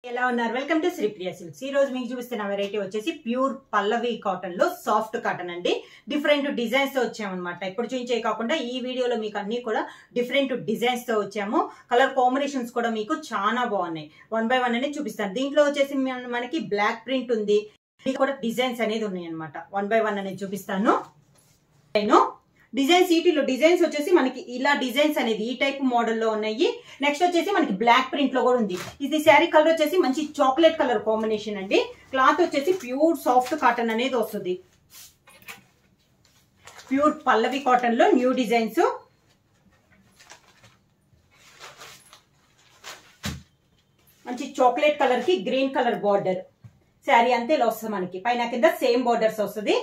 ఎలా ఉన్నారు? Welcome to Sripriya silks. ఈ రోజు మీకు చూపిస్తున్న వెరైటీ వచ్చేసి ప్యూర్ పల్లవి కాటన్ లో సాఫ్ట్ కాటన్ అండి. డిఫరెంట్ డిజైన్స్ తో వచ్చామన్నమాట. ఇప్పుడు చూపించే కాకుండా ఈ వీడియోలో మీకు అన్ని కూడా డిఫరెంట్ డిజైన్స్ తో వచ్చాము. కలర్ కాంబినేషన్స్ కూడా మీకు చాలా బాగున్నాయి. 1 by 1 అనేది చూపిస్తాను. దీంట్లో వచ్చేసి మనకి బ్లాక్ ప్రింట్ ఉంది. ఇది కూడా డిజైన్స్ అనేది ఉన్నాయి అనమాట. 1 by 1 అనేది చూపిస్తాను. డిజైన్స్ ఈటీలో డిజైన్స్ వచ్చేసి మనకి ఇలా డిజైన్స్ అనేది ఈ టైప్ మోడల్లో ఉన్నాయి. నెక్స్ట్ వచ్చేసి మనకి బ్లాక్ ప్రింట్ లో కూడా ఉంది. ఇది శారీ కలర్ వచ్చేసి మంచి చాక్లెట్ కలర్ కాంబినేషన్ అండి. క్లాత్ వచ్చేసి ప్యూర్ సాఫ్ట్ కాటన్ అనేది వస్తుంది. ప్యూర్ పల్లవి కాటన్ లో న్యూ డిజైన్స్. మంచి చాక్లెట్ కలర్ కి గ్రీన్ కలర్ బార్డర్. శారీ అంతే ఇలా వస్తుంది మనకి. పైన కింద సేమ్ బార్డర్స్ వస్తుంది.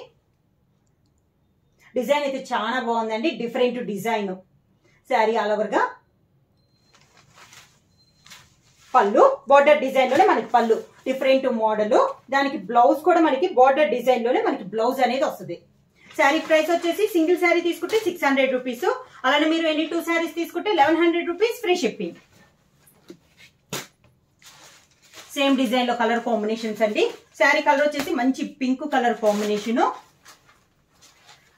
డిజైన్ అయితే చాలా బాగుందండి. Different design. Sari all over గా పళ్ళు బార్డర్ డిజైన్ లోనే మనకి పళ్ళు డిఫరెంట్ మోడల్. దానికి బ్లౌజ్ కూడా మనకి బార్డర్ డిజైన్ లోనే మనకి బ్లౌజ్ అనేది వస్తుంది. శారీ ప్రైస్ వచ్చేసి సింగిల్ శారీ తీసుకుంటే 600 రూపీస్. అలానే మీరు ఎన్ని 2 శారీస్ తీసుకుంటే 1100 rupees free shipping. Same design లో కలర్ కాంబినేషన్స్ అండి. శారీ కలర్ వచ్చేసి మంచి పింక్ కలర్ కాంబినేషన్.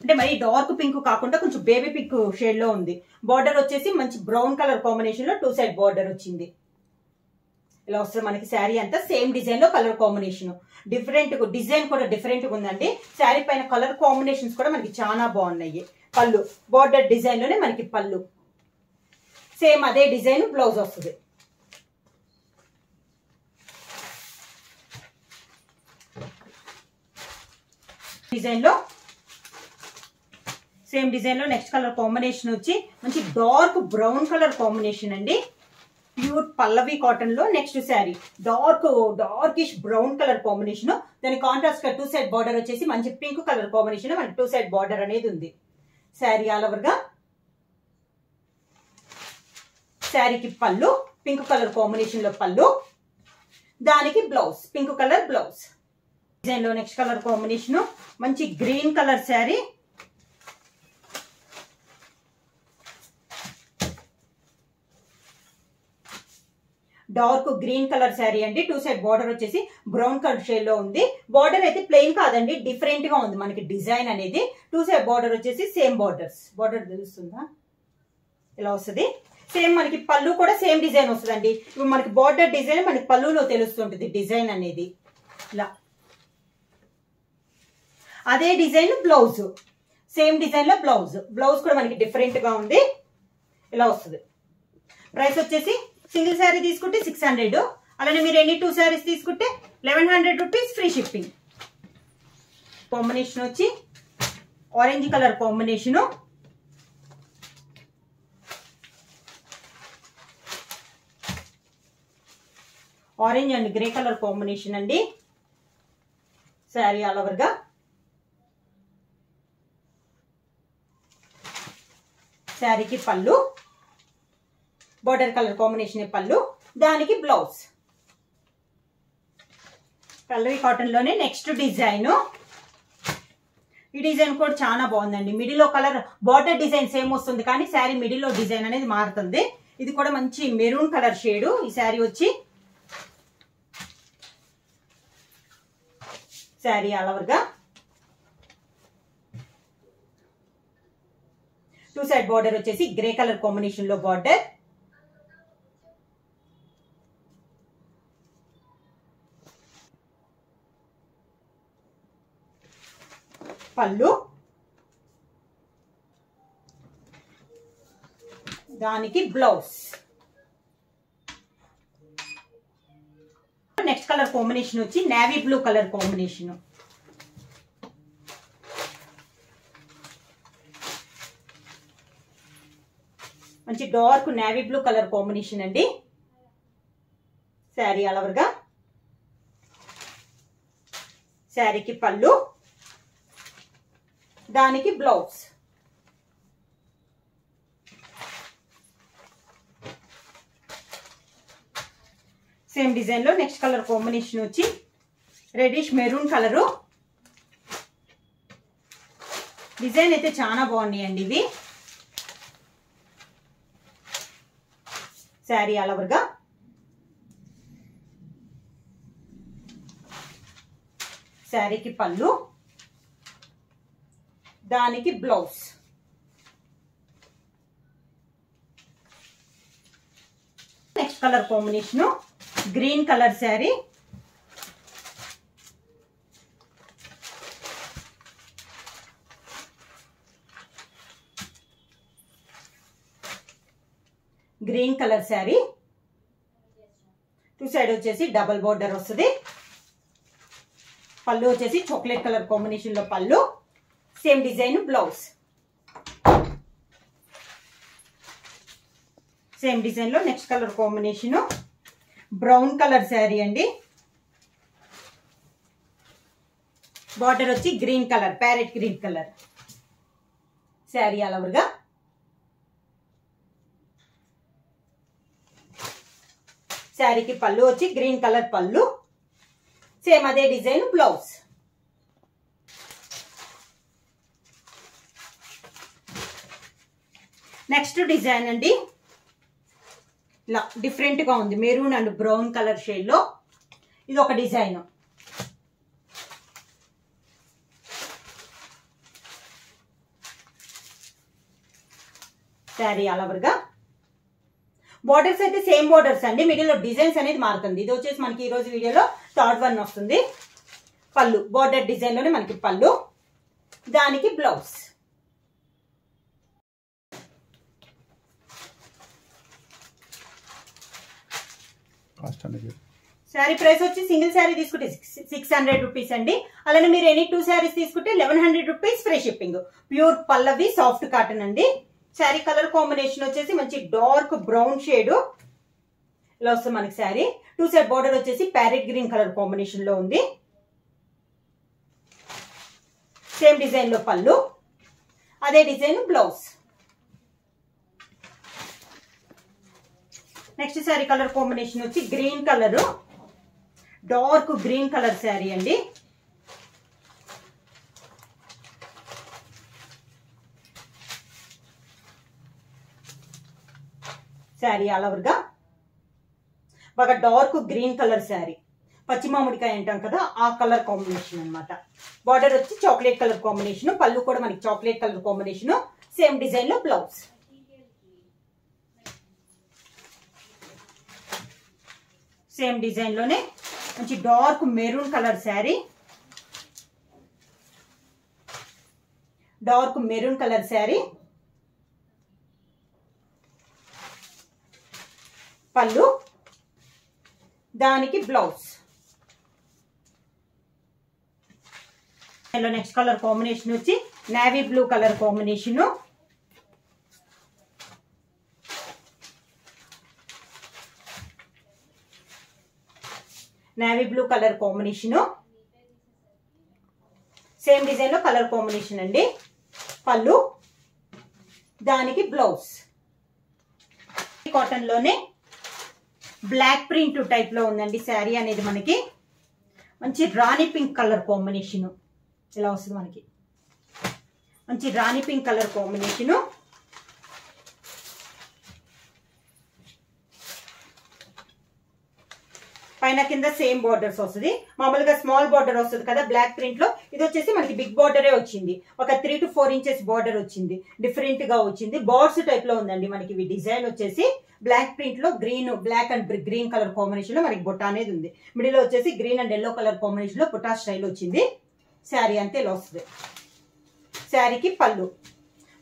అంటే మరి డార్క్ పింక్ కాకుండా కొంచెం బేబీ పింక్ షేడ్ లో ఉంది. బార్డర్ వచ్చేసి మంచి బ్రౌన్ కలర్ కాంబినేషన్ లో 2 సైడ్ బార్డర్ వచ్చింది. ఇలా వస్తుంది మనకి శారీ అంతా సేమ్ డిజైన్ లో కలర్ కాంబినేషన్. డిఫరెంట్ డిజైన్ కూడా డిఫరెంట్ గా ఉందండి. శారీ పైన కలర్ కాంబినేషన్స్ కూడా మనకి చాలా బాగున్నాయి. పళ్ళు బార్డర్ డిజైన్ లోనే మనకి పళ్ళు సేమ్ అదే డిజైన్ బ్లౌజ్ వస్తుంది. డిజైన్ లో సేమ్ డిజైన్ లో నెక్స్ట్ కలర్ కాంబినేషన్ వచ్చి మంచి డార్క్ బ్రౌన్ కలర్ కాంబినేషన్ అండి. ప్యూర్ పల్లవి కాటన్ లో next sari darkish brown colour combination. దాని కాంట్రాస్ట్ గా 2 సైడ్ బార్డర్ వచ్చేసి మంచి పింక్ కలర్ కాంబినేషన్. మనకి 2 సైడ్ బార్డర్ అనేది ఉంది. శారీ ఆల్ ఓవర్ గా శారీకి పళ్ళు పింక్ కలర్ కాంబినేషన్ లో పళ్ళు. దానికి blouse pink colour blouse. Design లో నెక్స్ట్ కలర్ కాంబినేషన్ మంచి green colour sari. Dark green colour sari అండి. 2 సైడ్ బార్డర్ వచ్చేసి బ్రౌన్ కలర్ షేడ్ లో ఉంది. బార్డర్ అయితే ప్లెయిన్ కాదండి, డిఫరెంట్ గా ఉంది మనకి డిజైన్ అనేది. 2 సైడ్ బార్డర్ వచ్చేసి సేమ్ బార్డర్స్. బార్డర్ తెలుస్తుందా? ఇలా వస్తుంది. సేమ్ మనకి పళ్ళు కూడా సేమ్ డిజైన్ వస్తుందండి. ఇప్పుడు మనకి బార్డర్ డిజైన్ మనకి పళ్ళులో తెలుస్తుంటుంది డిజైన్ అనేది. ఇలా అదే డిజైన్ బ్లౌజ్ సేమ్ డిజైన్ లో బ్లౌజ్ కూడా మనకి డిఫరెంట్ గా ఉంది. ఇలా వస్తుంది. ప్రైస్ వచ్చేసి సింగిల్ శారీ తీసుకుంటే 600. అలానే మీరు ఎన్ని 2 శారీస్ తీసుకుంటే 1100 రూపీస్ ఫ్రీ షిప్పింగ్. కాంబినేషన్ వచ్చి orange colour combination. Orange and grey colour combination అండి. శారీ ఆల్ ఓవర్ గా శారీకి పళ్ళు బార్డర్ కలర్ కాంబినేషన్ పళ్ళు. దానికి బ్లౌజ్. పల్లవి కాటన్ లోనే నెక్స్ట్ డిజైన్. ఈ డిజైన్ కూడా చాలా బాగుందండి. మిడిల్ లో కలర్ బార్డర్ డిజైన్ సేమ్ వస్తుంది కానీ శారీ మిడిల్ లో డిజైన్ అనేది మారుతుంది. ఇది కూడా మంచి మెరూన్ కలర్ షేడ్. ఈ శారీ వచ్చి శారీ ఆల్ ఓవర్ గా 2 సైడ్ బార్డర్ వచ్చేసి గ్రే కలర్ కాంబినేషన్ లో బార్డర్. పళ్ళు దానికి బ్లౌజ్. నెక్స్ట్ కలర్ కాంబినేషన్ వచ్చి నేవీ బ్లూ కలర్ కాంబినేషన్. మంచి dark navy blue colour combination అండి. శారీ ఆల్ ఓవర్ గా శారీకి పళ్ళు దానికి బ్లౌజ్. సేమ్ డిజైన్ లో నెక్స్ట్ కలర్ కాంబినేషన్ వచ్చి రెడిష్ మెరూన్ కలరు. డిజైన్ అయితే చాలా బాగున్నాయండి ఇవి. శారీ ఆల్ ఓవర్ గా శారీకి పళ్ళు, దానికి blouse. Next colour combination green colour sari, green colour sari, two side వచ్చేసి డబల్ బోర్డర్ వస్తుంది. పళ్ళు వచ్చేసి చాక్లెట్ కలర్ కాంబినేషన్ లో పళ్ళు, same design blouse. Same design లో next colour combination brown colour sari అండి. బార్డర్ వచ్చి green colour, parrot green colour sari all over గా. శారీకి పళ్ళు వచ్చి గ్రీన్ కలర్ పళ్ళు, సేమ్ అదే డిజైన్ బ్లౌజ్. నెక్స్ట్ డిజైన్ అండి, ఇలా డిఫరెంట్ గా ఉంది, maroon and brown colour shade లో. ఇది ఒక డిజైన్. శారీ ఆల్ ఓవర్ గా. బోర్డర్స్ అయితే సేమ్ బోర్డర్స్ అండి, మిడిల్ లో డిజైన్స్ అనేది మారుతుంది. ఇది వచ్చేసి మనకి ఈ రోజు వీడియోలో థర్డ్ వన్ వస్తుంది. పళ్ళు బోర్డర్ డిజైన్ లోనే మనకి పళ్ళు, దానికి బ్లౌజ్. శారీ ప్రైస్ వచ్చి సింగిల్ శారీ తీసుకుంటే 600 రూపీస్ అండి. అలానే మీరు ఎనీ 2 శారీస్ తీసుకుంటే 1100 రూపీస్ ఫ్రీ షిప్పింగ్. ప్యూర్ పల్లవి సాఫ్ట్ కాటన్ అండి. శారీ కలర్ కాంబినేషన్ వచ్చేసి మంచి డార్క్ బ్రౌన్ షేడ్ ఇలా వస్తుంది మనకి శారీ. టూ సైడ్ బార్డర్ వచ్చేసి ప్యారెట్ గ్రీన్ కలర్ కాంబినేషన్ లో ఉంది. సేమ్ డిజైన్ లో పళ్ళు, అదే design blouse. Next sari colour combination వచ్చి green colour, dark green colour sari అండి. శారీ ఆల్ ఓవర్ గా బాగా డార్క్ గ్రీన్ కలర్ శారీ, పచ్చి మామిడికాయ అంటాం కదా ఆ కలర్ కాంబినేషన్ అన్నమాట. బార్డర్ వచ్చి చాక్లెట్ కలర్ కాంబినేషన్, పళ్ళు కూడా మనకి chocolate colour combination, same design లో బ్లౌజ్. సేమ్ డిజైన్ లోనే మంచి dark maroon colour sari, dark maroon colour sari, పళ్ళు, దానికి బ్లౌజ్. నెక్స్ట్ కలర్ కాంబినేషన్ వచ్చి navy blue colour combination, navy blue colour combination, same design లో కలర్ కాంబినేషన్ అండి. పళ్ళు, దానికి బ్లౌజ్. కాటన్ లోనే బ్లాక్ ప్రింట్ టైప్ లో ఉందండి శారీ అనేది. మనకి మంచి రాణి పింక్ కలర్ కాంబినేషన్ ఇలా వస్తుంది మనకి. మంచి రాణి పింక్ కలర్ కాంబినేషన్, పైన కింద సేమ్ బార్డర్స్ వస్తుంది. మామూలుగా స్మాల్ బార్డర్ వస్తుంది కదా బ్లాక్ ప్రింట్ లో, ఇది వచ్చేసి మనకి బిగ్ బార్డరే వచ్చింది. ఒక 3 to 4 ఇంచెస్ బార్డర్ వచ్చింది, డిఫరెంట్ గా వచ్చింది. బార్డ్స్ టైప్ లో ఉందండి మనకి. ఇవి డిజైన్ వచ్చేసి బ్లాక్ ప్రింట్ లో green, black and green colour combination లో మనకి బుట్ట అనేది ఉంది. మిడిల్ లో వచ్చేసి green and yellow colour combination లో బుట్టా స్టైల్ వచ్చింది. శారీ అంతే ఇలా వస్తుంది. శారీకి పళ్ళు,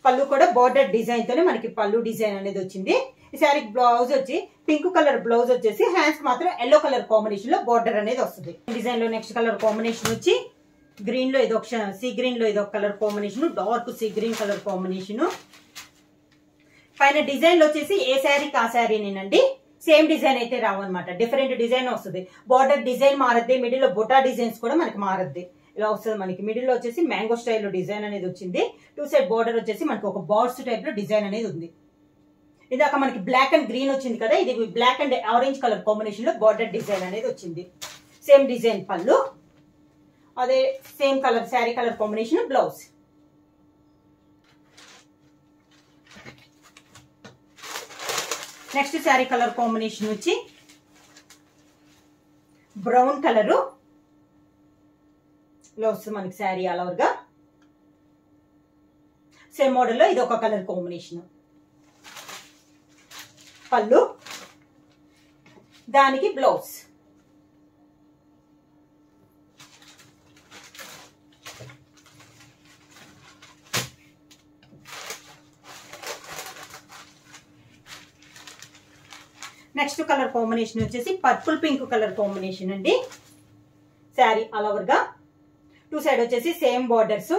పళ్ళు కూడా బార్డర్ డిజైన్ తోనే మనకి పళ్ళు డిజైన్ అనేది వచ్చింది. ఈ శారీ బ్లౌజ్ వచ్చి పింక్ కలర్ బ్లౌజ్ వచ్చేసి హ్యాండ్స్ మాత్రం ఎల్లో కలర్ కాంబినేషన్ లో బార్డర్ అనేది వస్తుంది. డిజైన్ లో నెక్స్ట్ కలర్ కాంబినేషన్ వచ్చి గ్రీన్ లో ఇదొక సీ గ్రీన్ లో ఇదొక colour combination, dark sea green colour combination. పైన డిజైన్ వచ్చేసి ఏ శారీకి ఆ శారీనేనండి, సేమ్ డిజైన్ అయితే రావు అనమాట, డిఫరెంట్ డిజైన్ వస్తుంది. బార్డర్ డిజైన్ మారద్ది, మిడిల్ లో బుటా డిజైన్స్ కూడా మనకి మారద్ది. ఇలా వస్తుంది మనకి. మిడిల్ లో వచ్చేసి మ్యాంగో స్టైల్లో డిజైన్ అనేది వచ్చింది. టూ సైడ్ బార్డర్ వచ్చేసి మనకి ఒక బార్డ్స్ టైప్ లో డిజైన్ అనేది ఉంది. ఇందాక మనకి బ్లాక్ అండ్ గ్రీన్ వచ్చింది కదా, ఇది black and orange colour combination లో బార్డర్ డిజైన్ అనేది వచ్చింది. సేమ్ డిజైన్ పళ్ళు, అదే same colour sari colour combination blouse. Next sari colour combination వచ్చి బ్రౌన్ కలరు, ఇలా వస్తుంది మనకి శారీ ఆల్ ఓవర్ గా. సేమ్ మోడల్ లో ఇది ఒక కలర్ కాంబినేషన్. పళ్ళు, దానికి బ్లౌజ్. నెక్స్ట్ కలర్ కాంబినేషన్ వచ్చేసి పర్పుల్ పింక్ కలర్ కాంబినేషన్ అండి. శారీ ఆల్ ఓవర్ గా 2 సైడ్ వచ్చేసి సేమ్ బార్డర్స్.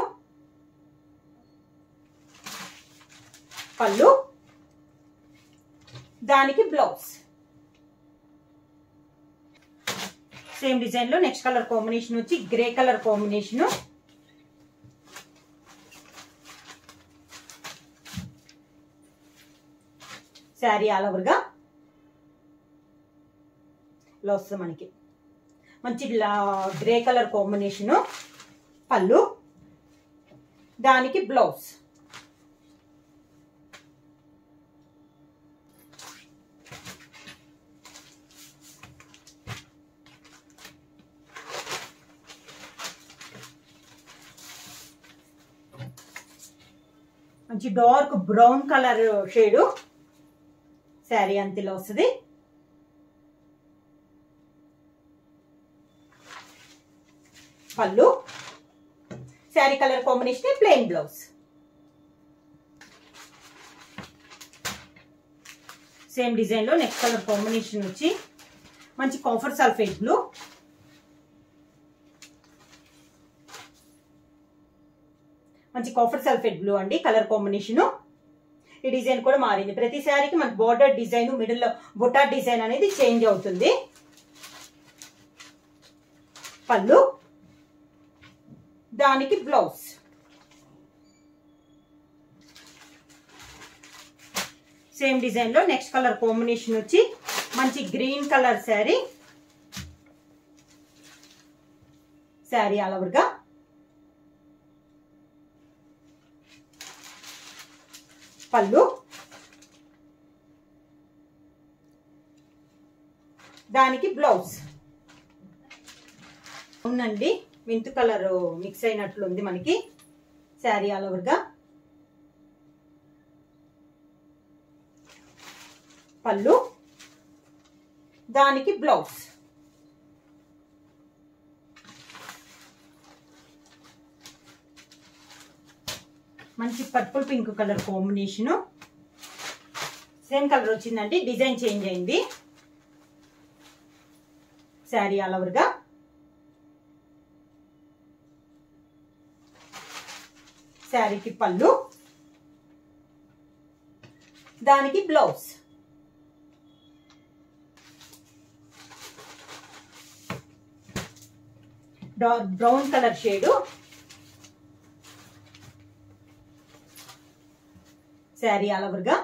పళ్ళు, దానికి బ్లౌజ్. సేమ్ డిజైన్ లో నెక్స్ట్ కలర్ కాంబినేషన్ వచ్చి grey colour combination. Sari all over గా ఇలా వస్తుంది మనకి మంచి గ్రే కలర్ కాంబినేషన్. పళ్ళు, దానికి బ్లౌజ్. మంచి dark brown colour shade. Sari అంతలో వస్తుంది. పళ్ళు, sari colour combination plain blouse. Same design లో నెక్స్ట్ కలర్ కాంబినేషన్ వచ్చి మంచి కాఫర్ సల్ఫేట్ బ్లూ. మంచి కాఫర్ సల్ఫేట్ బ్లూ అండి కలర్ కాంబినేషన్. ఈ డిజైన్ కూడా మారింది. ప్రతి శారీకి మనకి బోర్డర్ డిజైన్, మిడిల్ లో బుట్టా డిజైన్ అనేది చేంజ్ అవుతుంది. పళ్ళు, దానికి బ్లౌజ్. సేమ్ డిజైన్ లో నెక్స్ట్ కలర్ కాంబినేషన్ వచ్చి మంచి green colour sari. Sari all over గా పళ్ళు, దానికి బ్లౌజ్. అవునండి, మింట్ కలర్ మిక్స్ అయినట్లుంది మనకి. శారీ ఆల్ ఓవర్ గా పళ్ళు, దానికి బ్లౌజ్. మంచి purple pink colour combination. Same colour వచ్చిందండి, డిజైన్ చేంజ్ అయింది. శారీ ఆల్ ఓవర్ గా శారీకి పళ్ళు, దానికి blouse. Dark brown colour shade. Sari all over గా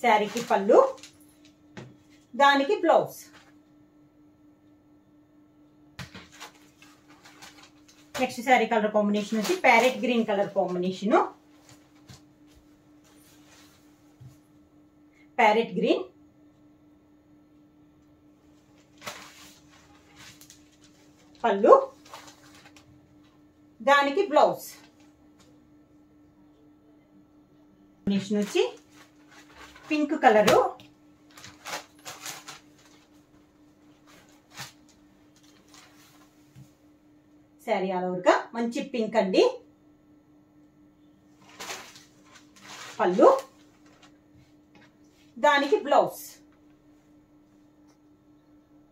శారీకి పళ్ళు, దానికి blouse. Next sari colour combination వచ్చి parrot green colour combination. Parrot green, పళ్ళు, దానికి బ్లౌజ్. కాంబినేషన్ వచ్చి pink colour. Sari all over గా మంచి పింక్ అండి. పళ్ళు, దానికి బ్లౌజ్.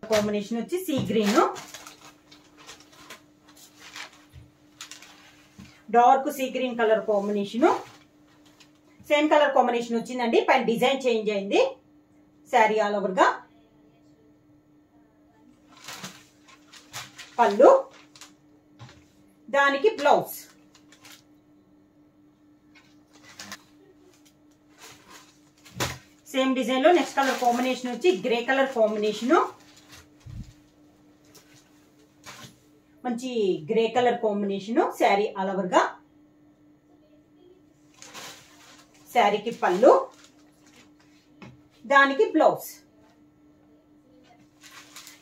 కాంబినేషన్ వచ్చి sea green, dark sea green colour combination. Same colour combination వచ్చిందండి, పైన డిజైన్ చేంజ్ అయింది. శారీ ఆల్ ఓవర్ గా పళ్ళు, దానికి బ్లౌజ్. సేమ్ డిజైన్ లో నెక్స్ట్ కలర్ కాంబినేషన్ వచ్చి గ్రే కలర్ కాంబినేషన్. మంచి grey colour combination. Sari all over గా శారీకి పళ్ళు, దానికి బ్లౌజ్.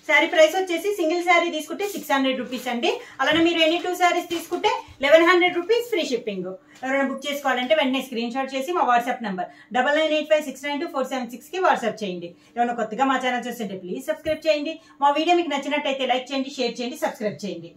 శారీ ప్రైస్ వచ్చేసి సింగిల్ శారీ తీసుకుంటే 600 రూపీస్ అండి. అలానే మీరు ఎనీ 2 శారీస్ తీసుకుంటే 1100 రూపీస్ ఫ్రీ షిప్పింగ్. ఎవరైనా బుక్ చేసుకోవాలంటే వెంటనే స్క్రీన్ షాట్ చేసి మా వాట్సాప్ నంబర్ 9985692476 కి వాట్సాప్ చేయండి. ఎవరైనా కొత్తగా మా ఛానల్ చూస్తుంటే ప్లీజ్ సబ్స్క్రైబ్ చేయండి. మా వీడియో మీకు నచ్చినట్టయితే లైక్ చేయండి, షేర్ చేయండి, సబ్స్క్రైబ్ చేయండి.